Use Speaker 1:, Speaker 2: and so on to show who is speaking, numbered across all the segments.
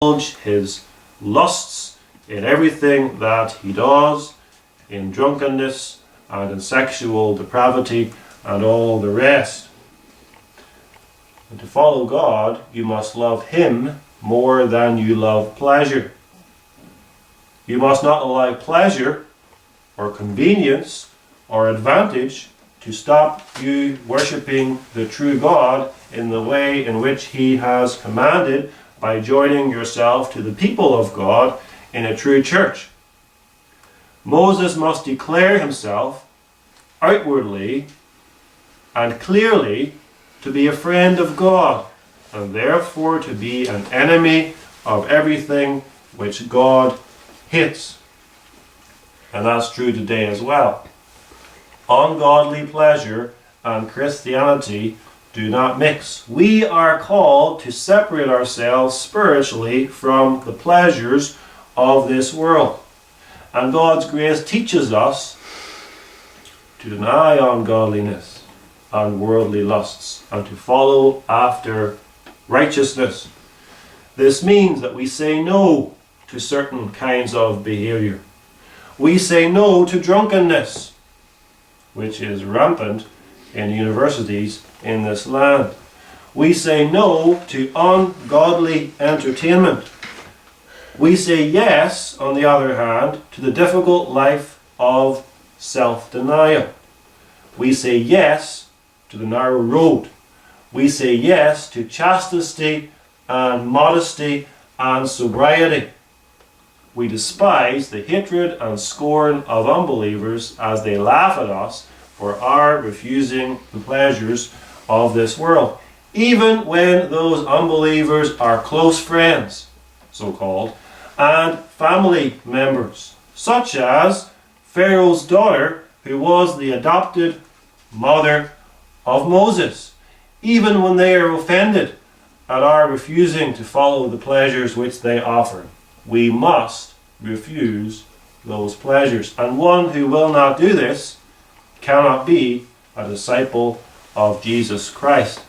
Speaker 1: indulge his lusts in everything that he does, in drunkenness and in sexual depravity and all the rest. And to follow God, you must love him more than you love pleasure. You must not allow pleasure or convenience or advantage to stop you worshipping the true God in the way in which he has commanded, by joining yourself to the people of God in a true church. Moses must declare himself outwardly and clearly to be a friend of God, and therefore to be an enemy of everything which God hates. And that's true today as well. Ungodly pleasure and Christianity do not mix. We are called to separate ourselves spiritually from the pleasures of this world. And God's grace teaches us to deny ungodliness and worldly lusts and to follow after righteousness. This means that we say no to certain kinds of behavior. We say no to drunkenness, which is rampant in universities in this land. We say no to ungodly entertainment. We say yes, on the other hand, to the difficult life of self-denial. We say yes to the narrow road. We say yes to chastity and modesty and sobriety. We despise the hatred and scorn of unbelievers as they laugh at us for our refusing the pleasures of this world, even when those unbelievers are close friends, so-called, and family members, such as Pharaoh's daughter, who was the adopted mother of Moses, even when they are offended at our refusing to follow the pleasures which they offer. We must refuse those pleasures, and one who will not do this cannot be a disciple of Jesus Christ.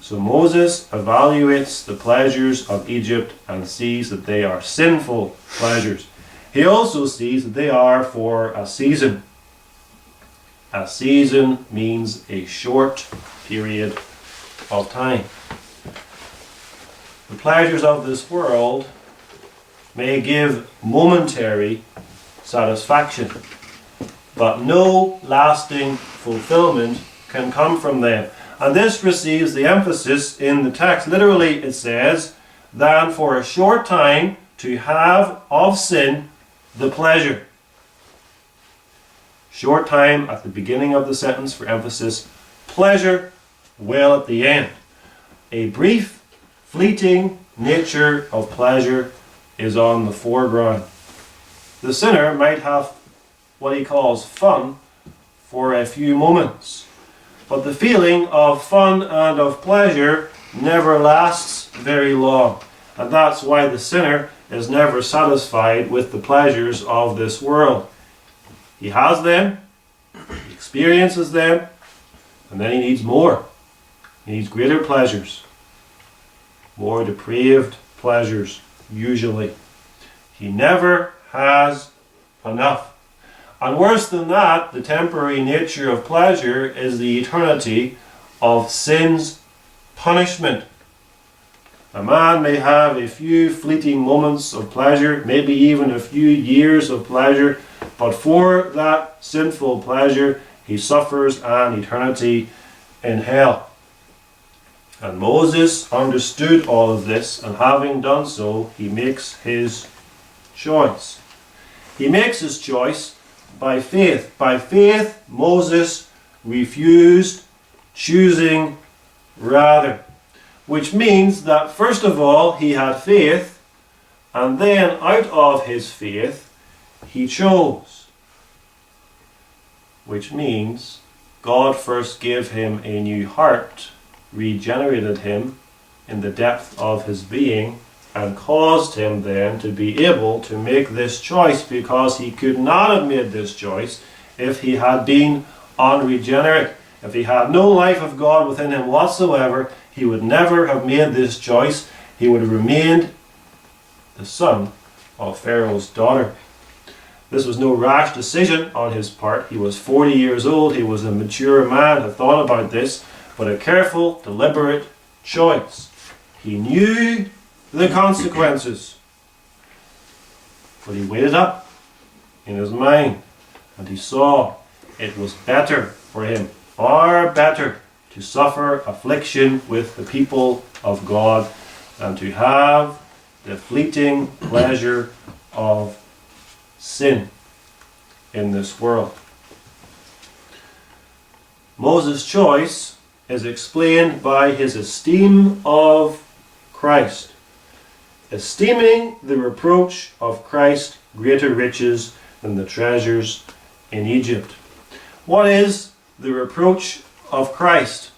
Speaker 1: So Moses evaluates the pleasures of Egypt and sees that they are sinful pleasures. He also sees that they are for a season. A season means a short period of time. The pleasures of this world may give momentary satisfaction, but no lasting fulfillment can come from them. And this receives the emphasis in the text. Literally it says, than for a short time to have of sin the pleasure. Short time at the beginning of the sentence for emphasis, pleasure well at the end. A brief, fleeting nature of pleasure is on the foreground. The sinner might have what he calls fun for a few moments, but the feeling of fun and of pleasure never lasts very long. And that's why the sinner is never satisfied with the pleasures of this world. He has them, he experiences them, and then he needs more. He needs greater pleasures, more depraved pleasures, usually. He never has enough. And worse than that, the temporary nature of pleasure is the eternity of sin's punishment. A man may have a few fleeting moments of pleasure, maybe even a few years of pleasure, but for that sinful pleasure, he suffers an eternity in hell. And Moses understood all of this, and having done so, he makes his choice. He makes his choice by faith. By faith, Moses refused, choosing rather. Which means that first of all, he had faith, and then out of his faith, he chose. Which means God first gave him a new heart, regenerated him in the depth of his being, and caused him then to be able to make this choice, because he could not have made this choice if he had been unregenerate. If he had no life of God within him whatsoever, he would never have made this choice. He would have remained the son of Pharaoh's daughter. This was no rash decision on his part. He was 40 years old. He was a mature man, had thought about this, but a careful, deliberate choice. He knew the consequences, but he weighed it up in his mind, and he saw it was better for him, far better, to suffer affliction with the people of God than to have the fleeting pleasure of sin in this world. Moses' choice is explained by his esteem of Christ, esteeming the reproach of Christ greater riches than the treasures in Egypt. What is the reproach of Christ?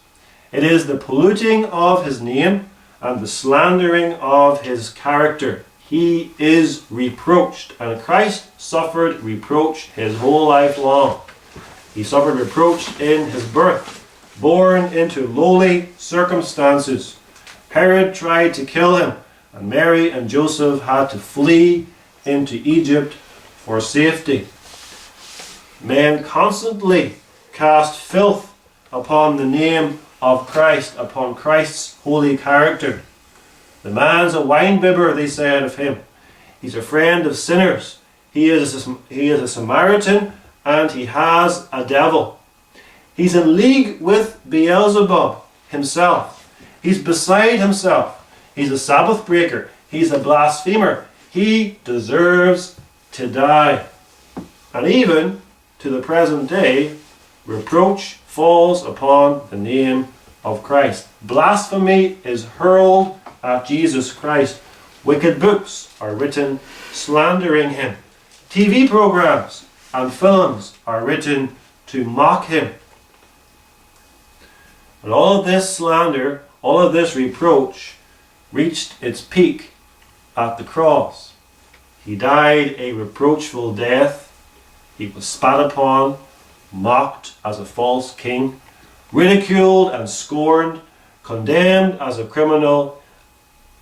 Speaker 1: It is the polluting of his name and the slandering of his character. He is reproached, and Christ suffered reproach his whole life long. He suffered reproach in his birth, born into lowly circumstances. Herod tried to kill him, and Mary and Joseph had to flee into Egypt for safety. Men constantly cast filth upon the name of Christ, upon Christ's holy character. The man's a winebibber, they said of him. He's a friend of sinners. He is a Samaritan, and he has a devil. He's in league with Beelzebub himself. He's beside himself. He's a Sabbath breaker. He's a blasphemer. He deserves to die. And even to the present day, reproach falls upon the name of Christ. Blasphemy is hurled at Jesus Christ. Wicked books are written slandering him. TV programs and films are written to mock him. And all of this slander, all of this reproach reached its peak at the cross. He died a reproachful death. He was spat upon, mocked as a false king, ridiculed and scorned, condemned as a criminal,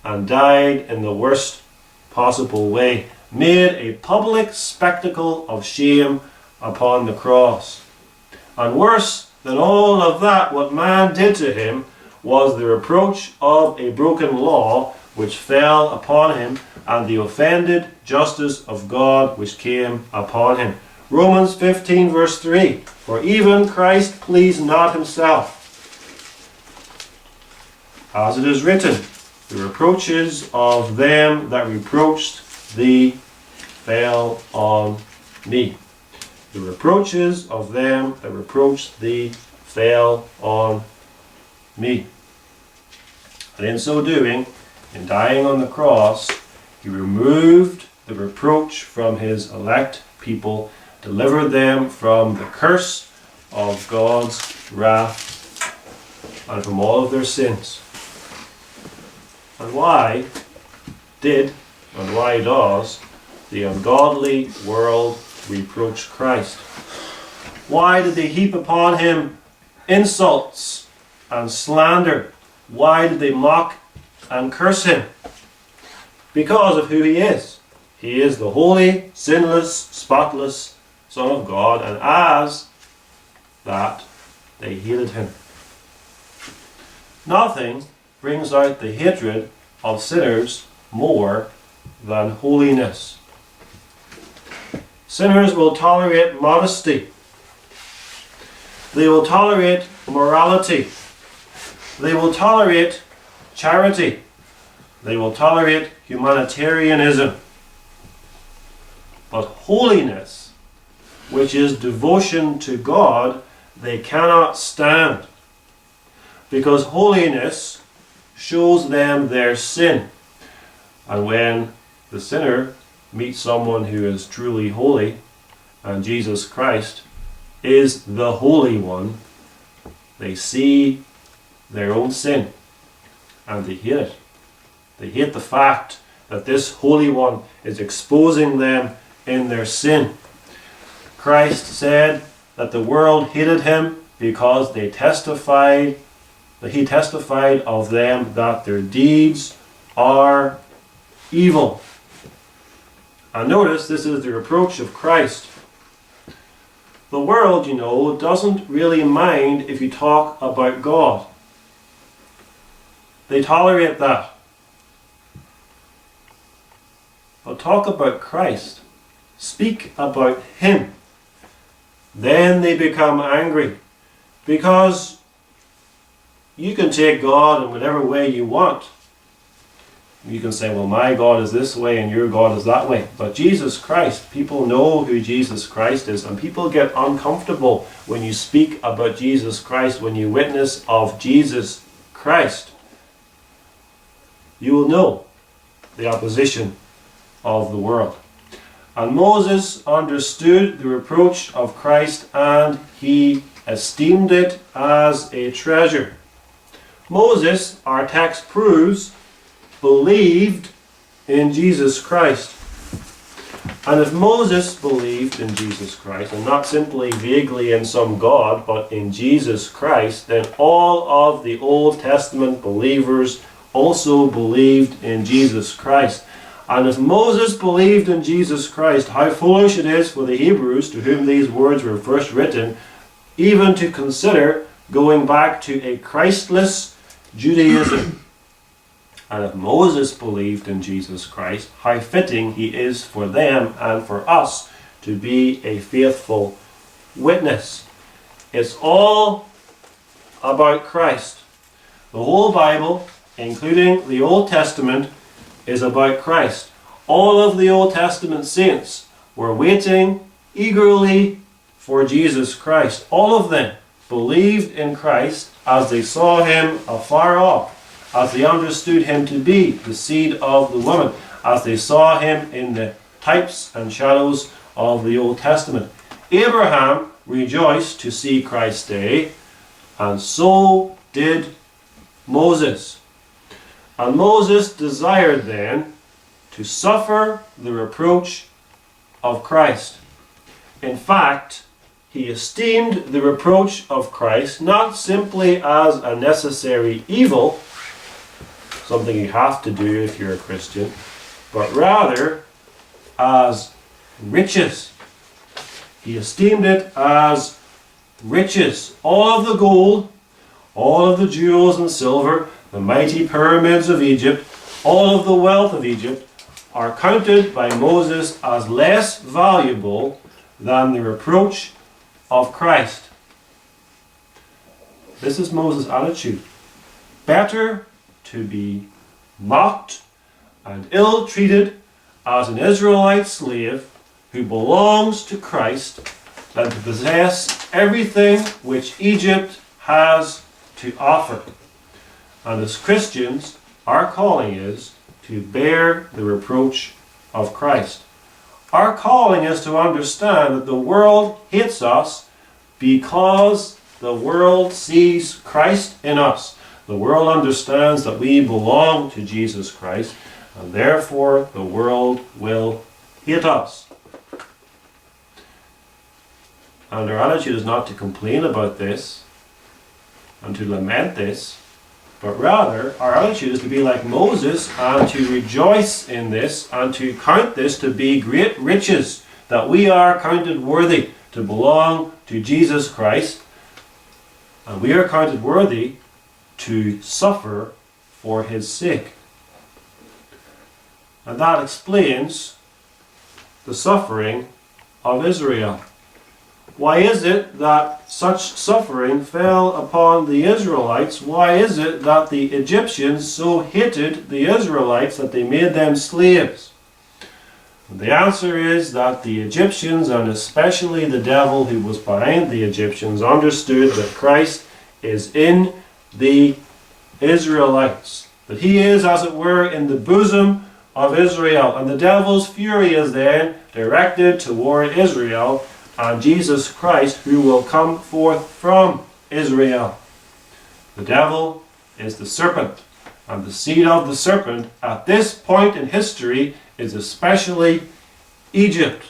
Speaker 1: and died in the worst possible way, made a public spectacle of shame upon the cross. And worse than all of that, what man did to him was the reproach of a broken law which fell upon him, and the offended justice of God which came upon him. Romans 15 verse 3, for even Christ pleased not himself. As it is written, the reproaches of them that reproached thee fell on me. The reproaches of them that reproached thee fell on me. And in so doing, in dying on the cross, he removed the reproach from his elect people, delivered them from the curse of God's wrath and from all of their sins. And why does the ungodly world reproach Christ? Why did they heap upon him insults and slander? Why did they mock and curse him? Because of who he is. He is the holy, sinless, spotless Son of God, and as that, they hated him. Nothing brings out the hatred of sinners more than holiness. Sinners will tolerate modesty. They will tolerate morality. They will tolerate charity. They will tolerate humanitarianism. But holiness, which is devotion to God, they cannot stand. Because holiness shows them their sin. And when the sinner meets someone who is truly holy, and Jesus Christ is the Holy One, they see their own sin and they hate it. They hate the fact that this Holy One is exposing them in their sin. Christ said that the world hated him because he testified of them that their deeds are evil. And notice, this is the reproach of Christ. The world, you know, doesn't really mind if you talk about God. They tolerate that. But talk about Christ. Speak about Him. Then they become angry. Because you can take God in whatever way you want. You can say, well, my God is this way and your God is that way. But Jesus Christ, people know who Jesus Christ is, and people get uncomfortable when you speak about Jesus Christ, when you witness of Jesus Christ. You will know the opposition of the world. And Moses understood the reproach of Christ, and he esteemed it as a treasure. Moses, our text proves, believed in Jesus Christ. And if Moses believed in Jesus Christ, and not simply vaguely in some God, but in Jesus Christ, then all of the Old Testament believers also believed in Jesus Christ. And if Moses believed in Jesus Christ, how foolish it is for the Hebrews, to whom these words were first written, even to consider going back to a Christless Judaism. And if Moses believed in Jesus Christ, how fitting he is for them and for us to be a faithful witness. It's all about Christ. The whole Bible, including the Old Testament, is about Christ. All of the Old Testament saints were waiting eagerly for Jesus Christ. All of them believed in Christ as they saw him afar off, as they understood him to be the seed of the woman, as they saw him in the types and shadows of the Old Testament. Abraham rejoiced to see Christ's day, and so did Moses. And Moses desired then to suffer the reproach of Christ. In fact, he esteemed the reproach of Christ not simply as a necessary evil, something you have to do if you're a Christian, but rather as riches. He esteemed it as riches. All of the gold, all of the jewels and silver, the mighty pyramids of Egypt, all of the wealth of Egypt are counted by Moses as less valuable than the reproach of Christ. This is Moses' attitude. Better to be mocked and ill-treated as an Israelite slave who belongs to Christ than to possess everything which Egypt has to offer. And as Christians, our calling is to bear the reproach of Christ. Our calling is to understand that the world hates us because the world sees Christ in us. The world understands that we belong to Jesus Christ, and therefore the world will hate us. And our attitude is not to complain about this and to lament this, but rather our attitude is to be like Moses and to rejoice in this and to count this to be great riches, that we are counted worthy to belong to Jesus Christ, and we are counted worthy to suffer for his sake. And that explains the suffering of Israel. Why is it that such suffering fell upon the Israelites? Why is it that the Egyptians so hated the Israelites that they made them slaves? And the answer is that the Egyptians, and especially the devil who was behind the Egyptians, understood that Christ is in the Israelites. That he is, as it were, in the bosom of Israel. And the devil's fury is then directed toward Israel and Jesus Christ, who will come forth from Israel. The devil is the serpent, and the seed of the serpent at this point in history is especially Egypt.